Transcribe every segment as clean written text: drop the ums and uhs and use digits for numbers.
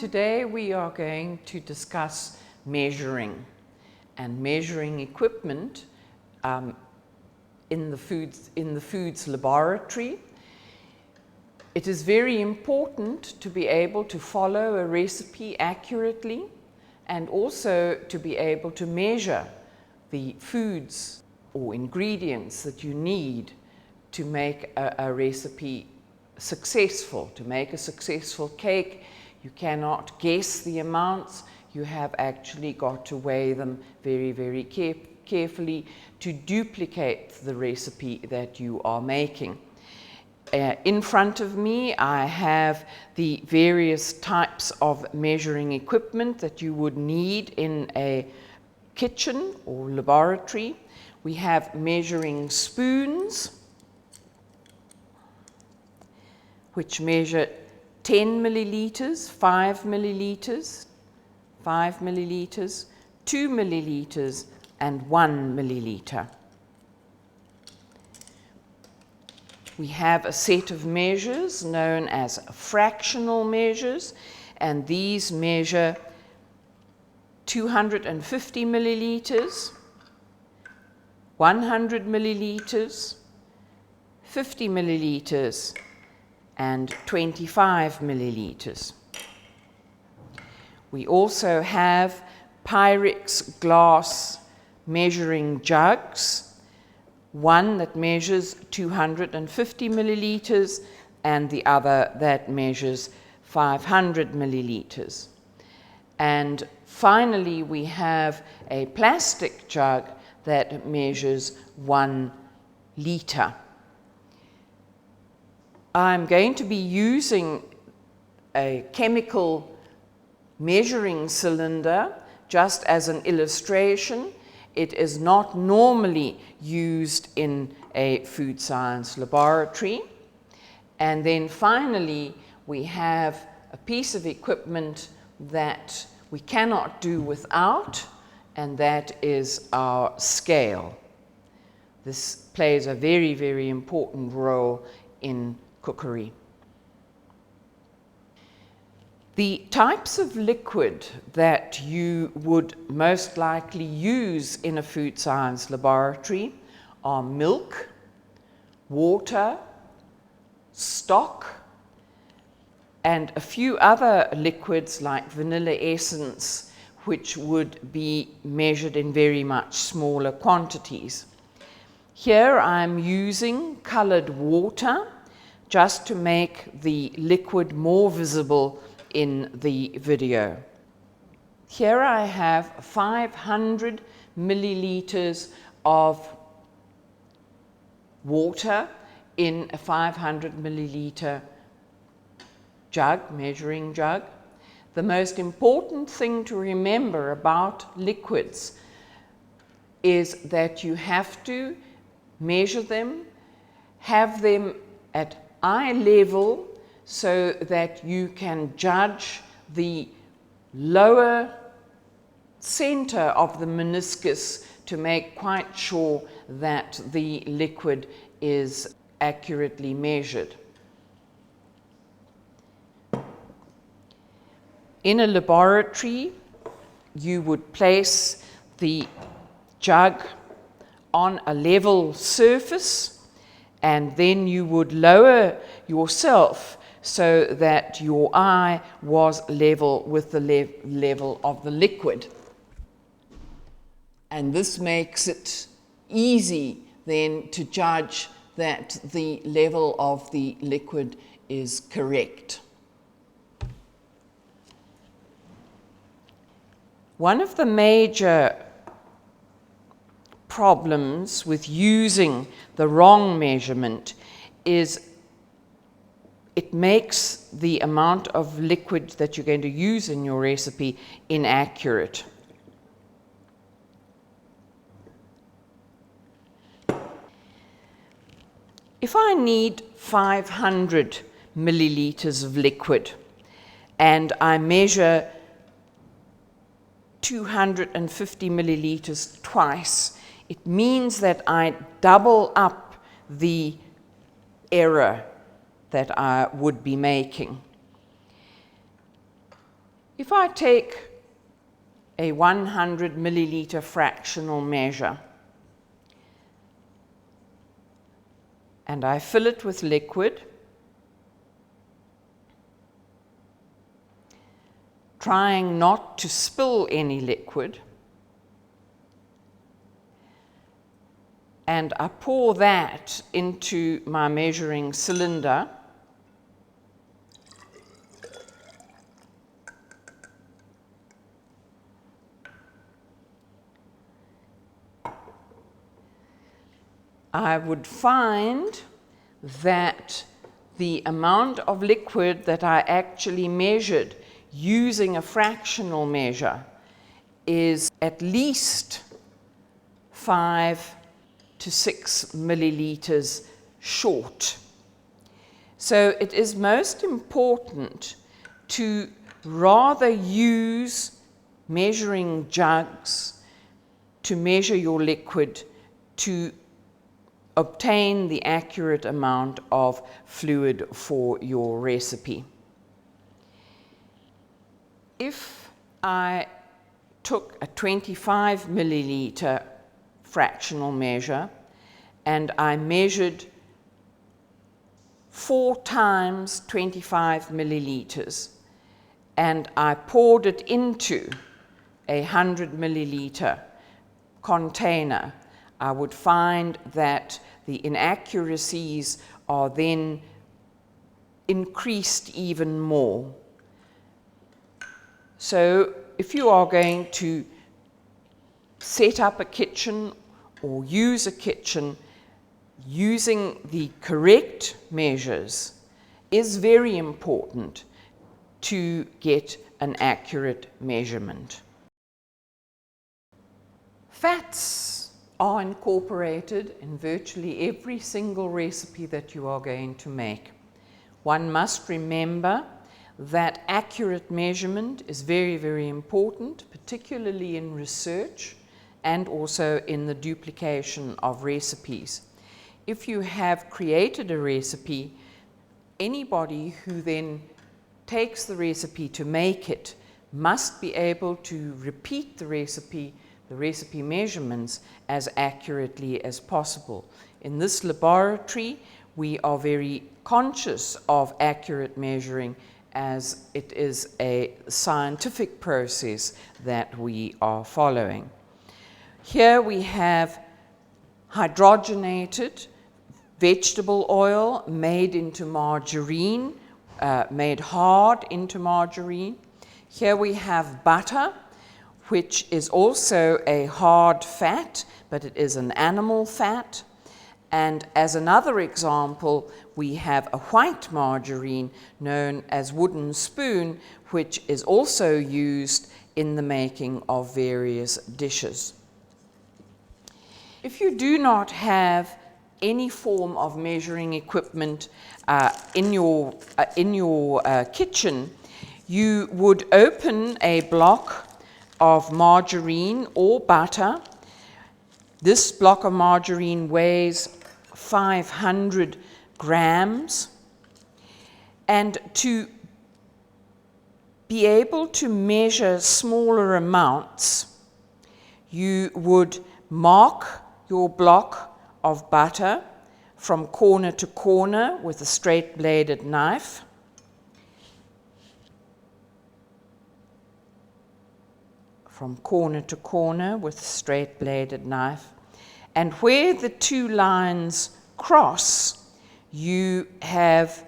Today we are going to discuss measuring and measuring equipment in the foods laboratory. It is very important to be able to follow a recipe accurately and also to be able to measure the foods or ingredients that you need to make a recipe successful. To make a successful cake, you cannot guess the amounts. You have actually got to weigh them very, very carefully to duplicate the recipe that you are making. In front of me, I have the various types of measuring equipment that you would need in a kitchen or laboratory. We have measuring spoons, which measure 10 milliliters, 5 milliliters, 5 milliliters, 2 milliliters, and 1 milliliter. We have a set of measures known as fractional measures, and these measure 250 milliliters, 100 milliliters, 50 milliliters, and 25 milliliters. We also have Pyrex glass measuring jugs, one that measures 250 milliliters and the other that measures 500 milliliters. And finally, we have a plastic jug that measures 1 liter. I'm going to be using a chemical measuring cylinder just as an illustration. It is not normally used in a food science laboratory. And then finally, we have a piece of equipment that we cannot do without, and that is our scale. This plays a very, very important role in cookery. The types of liquid that you would most likely use in a food science laboratory are milk, water, stock, and a few other liquids like vanilla essence, which would be measured in very much smaller quantities. Here I'm using colored water just to make the liquid more visible in the video. Here I have 500 milliliters of water in a 500 milliliter jug, measuring jug. The most important thing to remember about liquids is that you have to measure them, have them at eye level so that you can judge the lower center of the meniscus to make quite sure that the liquid is accurately measured. In a laboratory, you would place the jug on a level surface, and then you would lower yourself so that your eye was level with the level of the liquid. And this makes it easy then to judge that the level of the liquid is correct. One of the major problems with using the wrong measurement is it makes the amount of liquid that you're going to use in your recipe inaccurate. If I need 500 milliliters of liquid and I measure 250 milliliters twice, it means that I double up the error that I would be making. If I take a 100 milliliter fractional measure and I fill it with liquid, trying not to spill any liquid, and I pour that into my measuring cylinder, I would find that the amount of liquid that I actually measured using a fractional measure is at least 5 to 6 milliliters short. So it is most important to rather use measuring jugs to measure your liquid to obtain the accurate amount of fluid for your recipe. If I took a 25 milliliter fractional measure and I measured 4 times 25 milliliters and I poured it into a 100 milliliter container, I would find that the inaccuracies are then increased even more. So if you are going to set up a kitchen or use a kitchen, using the correct measures is very important to get an accurate measurement. Fats are incorporated in virtually every single recipe that you are going to make. One must remember that accurate measurement is very, very important, particularly in research and also in the duplication of recipes. If you have created a recipe, anybody who then takes the recipe to make it must be able to repeat the recipe measurements as accurately as possible. In this laboratory, we are very conscious of accurate measuring as it is a scientific process that we are following. Here we have hydrogenated vegetable oil made into margarine, made hard into margarine. Here we have butter, which is also a hard fat, but it is an animal fat. And as another example, we have a white margarine known as wooden spoon, which is also used in the making of various dishes. If you do not have any form of measuring equipment in your kitchen, you would open a block of margarine or butter. This block of margarine weighs 500 grams, and to be able to measure smaller amounts, you would mark your block of butter from corner to corner with a straight bladed knife. From corner to corner with a straight bladed knife. And where the two lines cross, you have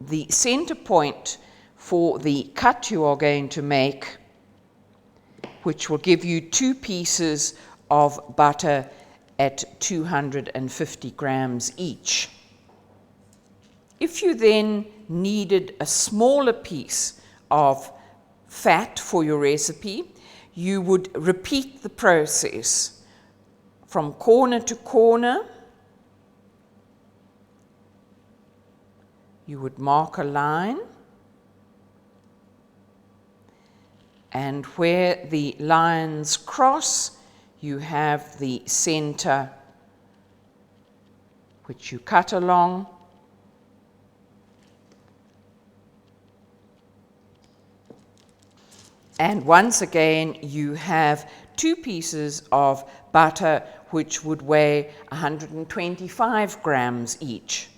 the center point for the cut you are going to make, which will give you 2 pieces of butter at 250 grams each. If you then needed a smaller piece of fat for your recipe, you would repeat the process from corner to corner. You would mark a line, and where the lines cross, you have the center which you cut along. And once again, you have 2 pieces of butter which would weigh 125 grams each.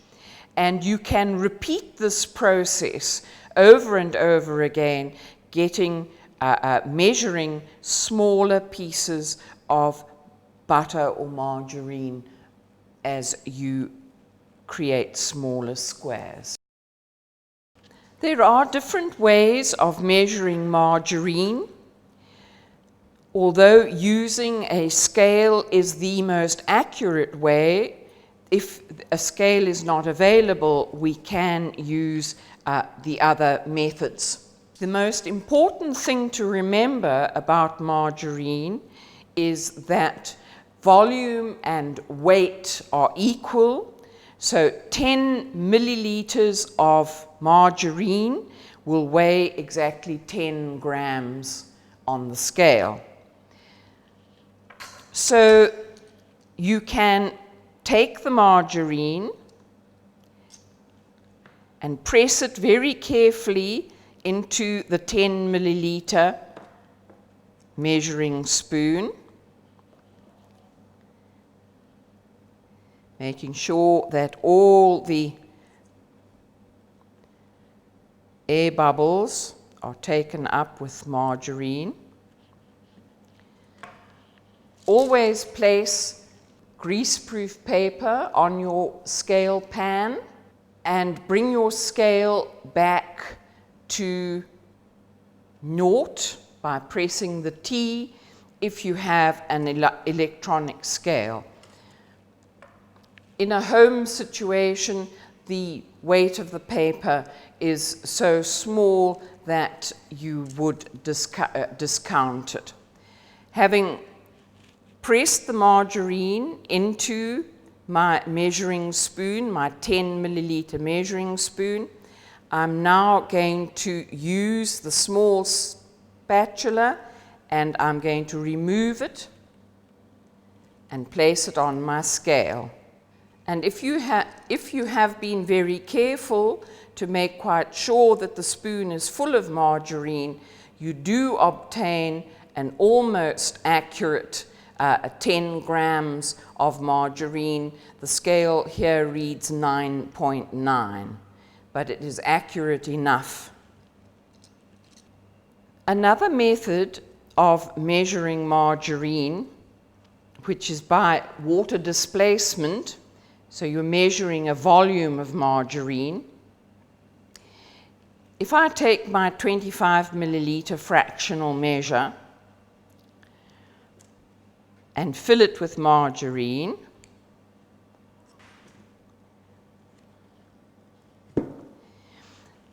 And you can repeat this process over and over again, measuring smaller pieces of butter or margarine as you create smaller squares. There are different ways of measuring margarine. Although using a scale is the most accurate way, if a scale is not available, we can use the other methods. The most important thing to remember about margarine is that volume and weight are equal. So 10 milliliters of margarine will weigh exactly 10 grams on the scale. So you can take the margarine and press it very carefully into the 10 milliliter measuring spoon, making sure that all the air bubbles are taken up with margarine. Always place greaseproof paper on your scale pan and bring your scale back to 0 by pressing the T if you have an electronic scale. In a home situation, the weight of the paper is so small that you would discount it. Having pressed the margarine into my measuring spoon, my 10 milliliter measuring spoon, I'm now going to use the small spatula and I'm going to remove it and place it on my scale. And if you have been very careful to make quite sure that the spoon is full of margarine, you do obtain an almost accurate 10 grams of margarine. The scale here reads 9.9, but it is accurate enough. Another method of measuring margarine, which is by water displacement, so you're measuring a volume of margarine. If I take my 25 milliliter fractional measure and fill it with margarine,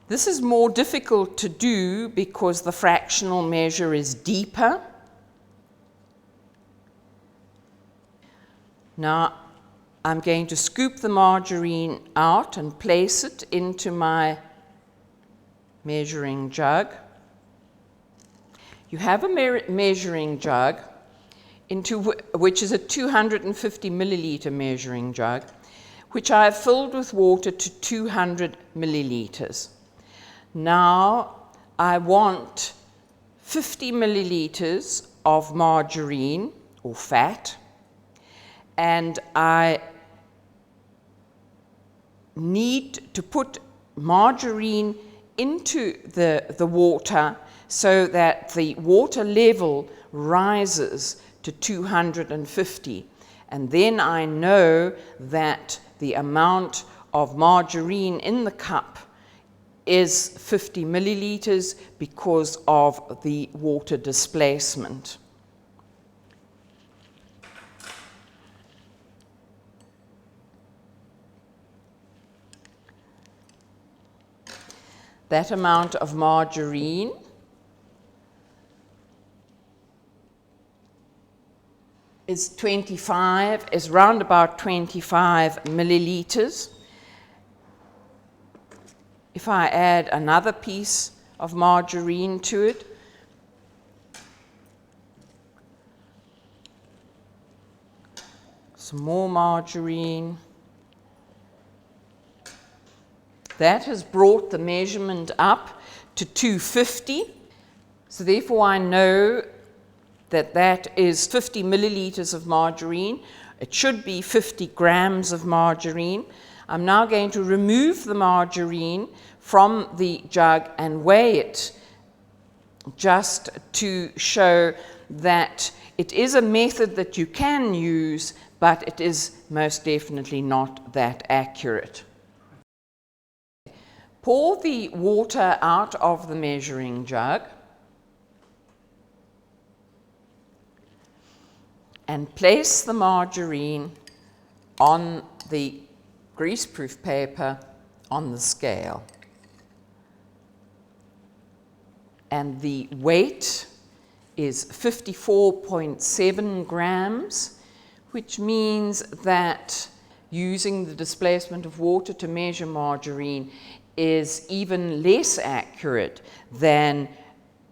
this is more difficult to do because the fractional measure is deeper. Now, I'm going to scoop the margarine out and place it into my measuring jug. You have a measuring jug, which is a 250 milliliter measuring jug, which I have filled with water to 200 milliliters. Now I want 50 milliliters of margarine or fat, and I need to put margarine into the water so that the water level rises to 250. And then I know that the amount of margarine in the cup is 50 milliliters because of the water displacement. That amount of margarine is round about 25 milliliters. If I add another piece of margarine to it, some more margarine, that has brought the measurement up to 250. So therefore I know that that is 50 milliliters of margarine. It should be 50 grams of margarine. I'm now going to remove the margarine from the jug and weigh it, just to show that it is a method that you can use, but it is most definitely not that accurate. Pour the water out of the measuring jug and place the margarine on the greaseproof paper on the scale. And the weight is 54.7 grams, which means that using the displacement of water to measure margarine is even less accurate than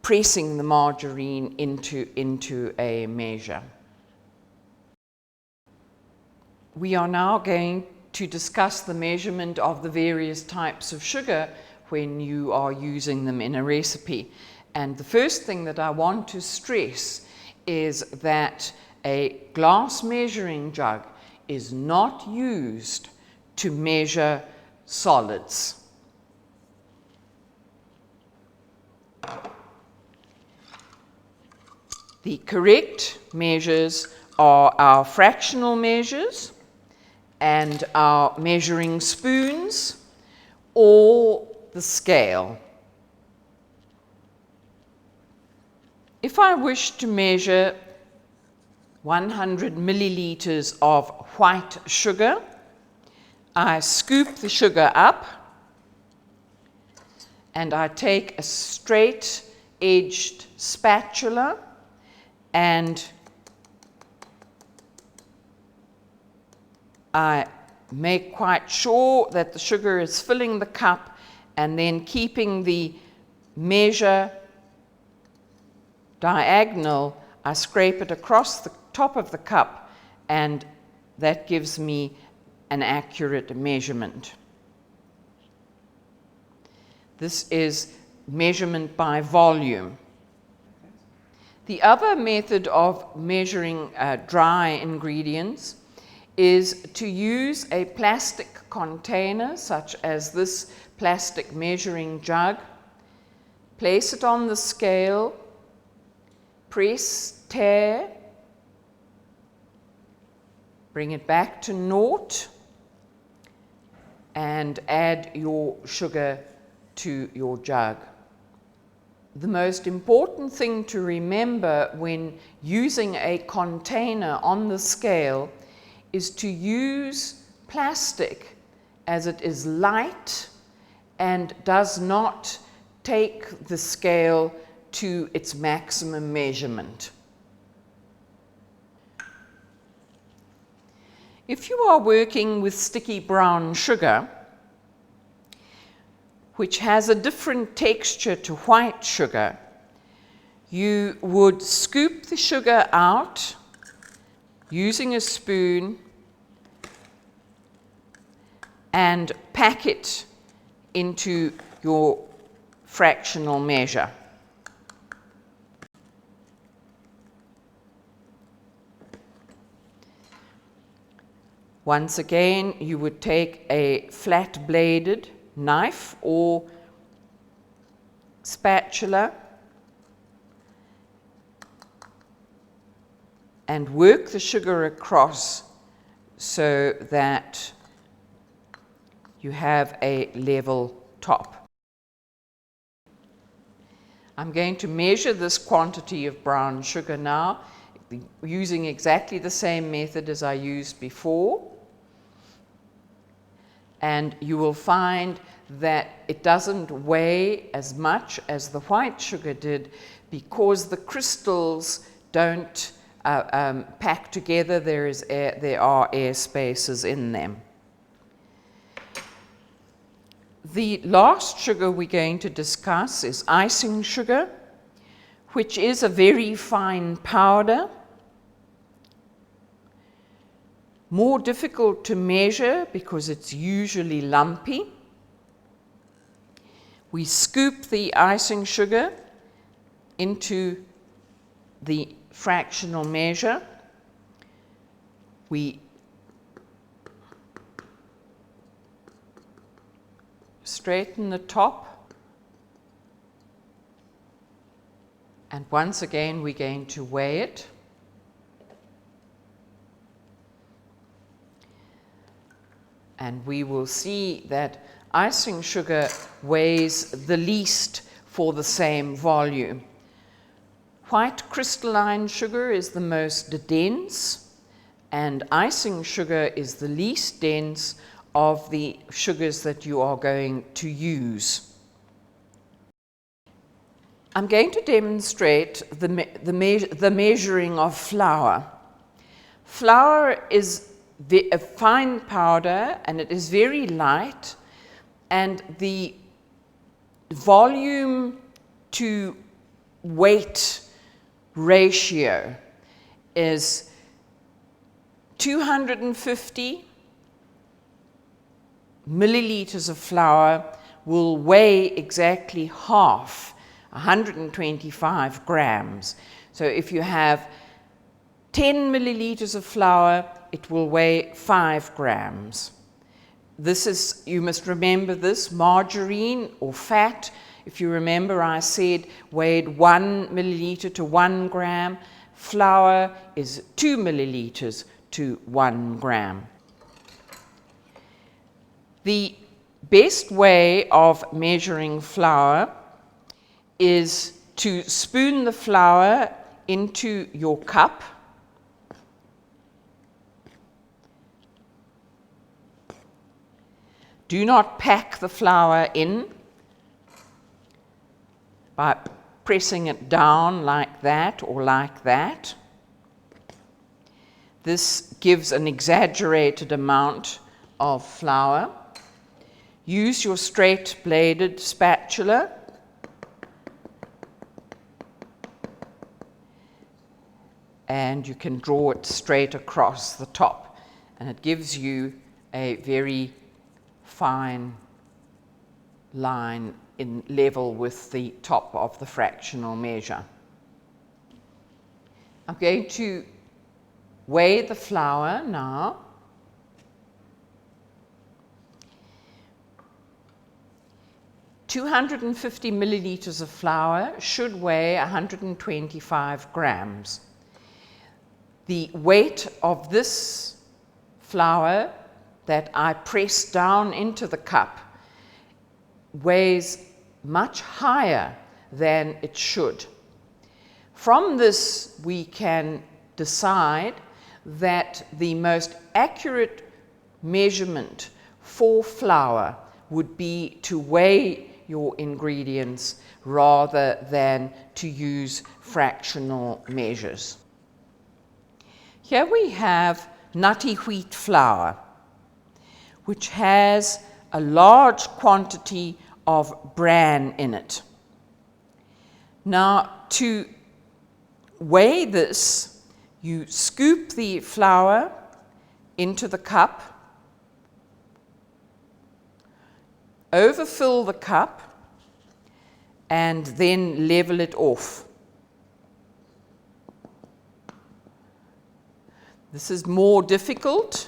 pressing the margarine into a measure. We are now going to discuss the measurement of the various types of sugar when you are using them in a recipe. And the first thing that I want to stress is that a glass measuring jug is not used to measure solids. The correct measures are our fractional measures and our measuring spoons or the scale. If I wish to measure 100 milliliters of white sugar, I scoop the sugar up and I take a straight-edged spatula and I make quite sure that the sugar is filling the cup, and then keeping the measure diagonal, I scrape it across the top of the cup, and that gives me an accurate measurement. This is measurement by volume. The other method of measuring dry ingredients is to use a plastic container, such as this plastic measuring jug, place it on the scale, press, tare, bring it back to naught, and add your sugar to your jug. The most important thing to remember when using a container on the scale is to use plastic, as it is light and does not take the scale to its maximum measurement. If you are working with sticky brown sugar, which has a different texture to white sugar, you would scoop the sugar out using a spoon and pack it into your fractional measure. Once again, you would take a flat-bladed knife or spatula and work the sugar across so that you have a level top. I'm going to measure this quantity of brown sugar now, using exactly the same method as I used before. And you will find that it doesn't weigh as much as the white sugar did, because the crystals don't pack together. There are air spaces in them. The last sugar we're going to discuss is icing sugar, which is a very fine powder, more difficult to measure because it's usually lumpy. We scoop the icing sugar into the fractional measure. We straighten the top, and once again we're going to weigh it. And we will see that icing sugar weighs the least for the same volume. White crystalline sugar is the most dense, and icing sugar is the least dense of the sugars that you are going to use. I'm going to demonstrate the measuring of flour. Flour is a fine powder, and it is very light, and the volume to weight ratio is 250 milliliters of flour will weigh exactly half, 125 grams. So if you have 10 milliliters of flour, it will weigh 5 grams. This is, you must remember this, margarine or fat, if you remember I said weighed 1 milliliter to 1 gram. Flour is 2 milliliters to 1 gram. The best way of measuring flour is to spoon the flour into your cup. Do not pack the flour in by pressing it down like that or like that. This gives an exaggerated amount of flour. Use your straight-bladed spatula and you can draw it straight across the top, and it gives you a very fine line in level with the top of the fractional measure. I'm going to weigh the flour now. "250 milliliters of flour should weigh 125 grams. The weight of this flour that I press down into the cup weighs much higher than it should. From this, we can decide that the most accurate measurement for flour would be to weigh your ingredients rather than to use fractional measures. Here we have nutty wheat flour, which has a large quantity of bran in it. Now, to weigh this, you scoop the flour into the cup, overfill the cup, and then level it off. This is more difficult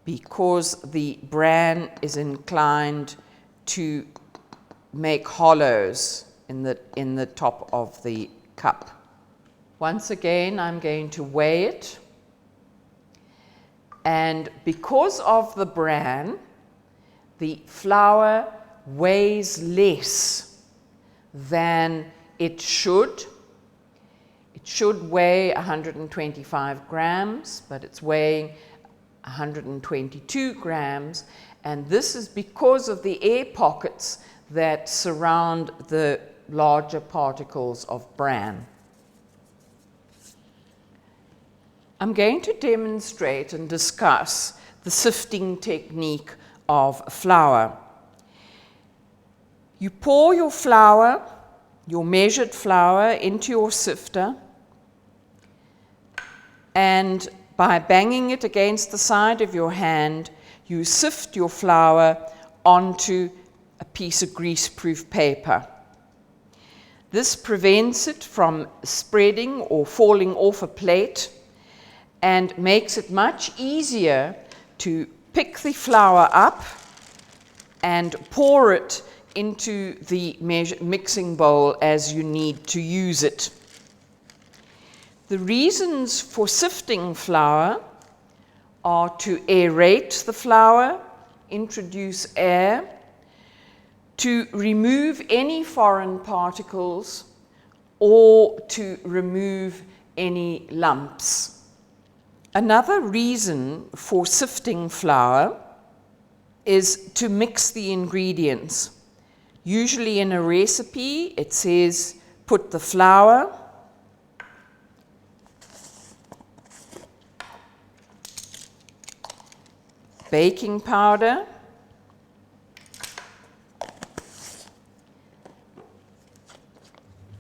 because the bran is inclined to make hollows in the top of the cup. Once again, I'm going to weigh it, and because of the bran, the flour weighs less than it should. It should weigh 125 grams, but it's weighing 122 grams, and this is because of the air pockets that surround the larger particles of bran. I'm going to demonstrate and discuss the sifting technique of flour. You pour your flour, your measured flour, into your sifter, and by banging it against the side of your hand, you sift your flour onto a piece of greaseproof paper. This prevents it from spreading or falling off a plate and makes it much easier to pick the flour up and pour it into the mixing bowl as you need to use it. The reasons for sifting flour are to aerate the flour, introduce air, to remove any foreign particles, or to remove any lumps. Another reason for sifting flour is to mix the ingredients. Usually in a recipe, it says put the flour, baking powder,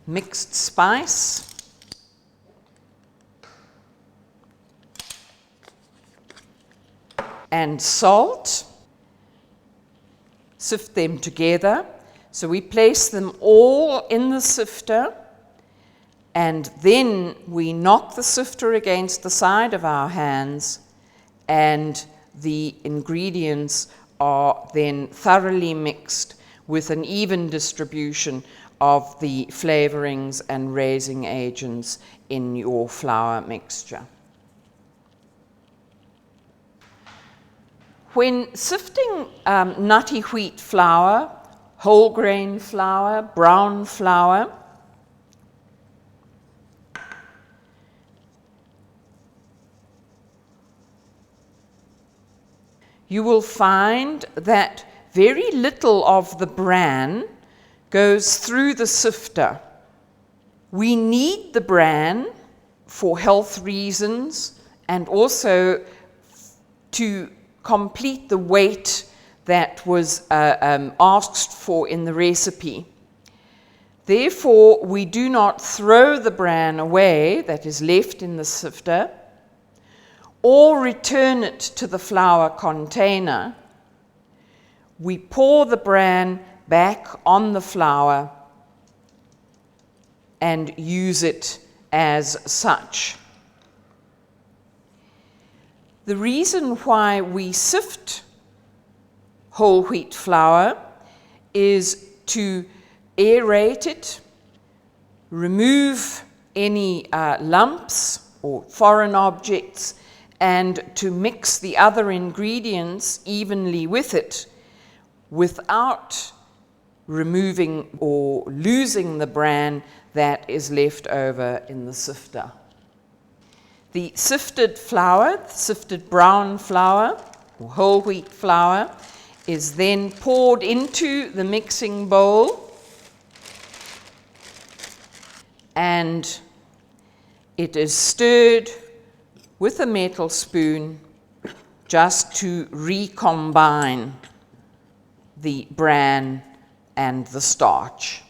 mixed spice, and salt. Sift them together. So we place them all in the sifter, and then we knock the sifter against the side of our hands, and the ingredients are then thoroughly mixed with an even distribution of the flavorings and raising agents in your flour mixture. When sifting nutty wheat flour, whole grain flour, brown flour, you will find that very little of the bran goes through the sifter. We need the bran for health reasons and also to complete the weight that was asked for in the recipe. Therefore, we do not throw the bran away that is left in the sifter or return it to the flour container. We pour the bran back on the flour and use it as such. The reason why we sift whole wheat flour is to aerate it, remove any lumps or foreign objects, and to mix the other ingredients evenly with it without removing or losing the bran that is left over in the sifter. The sifted flour, sifted brown flour, or whole wheat flour, is then poured into the mixing bowl, and it is stirred with a metal spoon just to recombine the bran and the starch.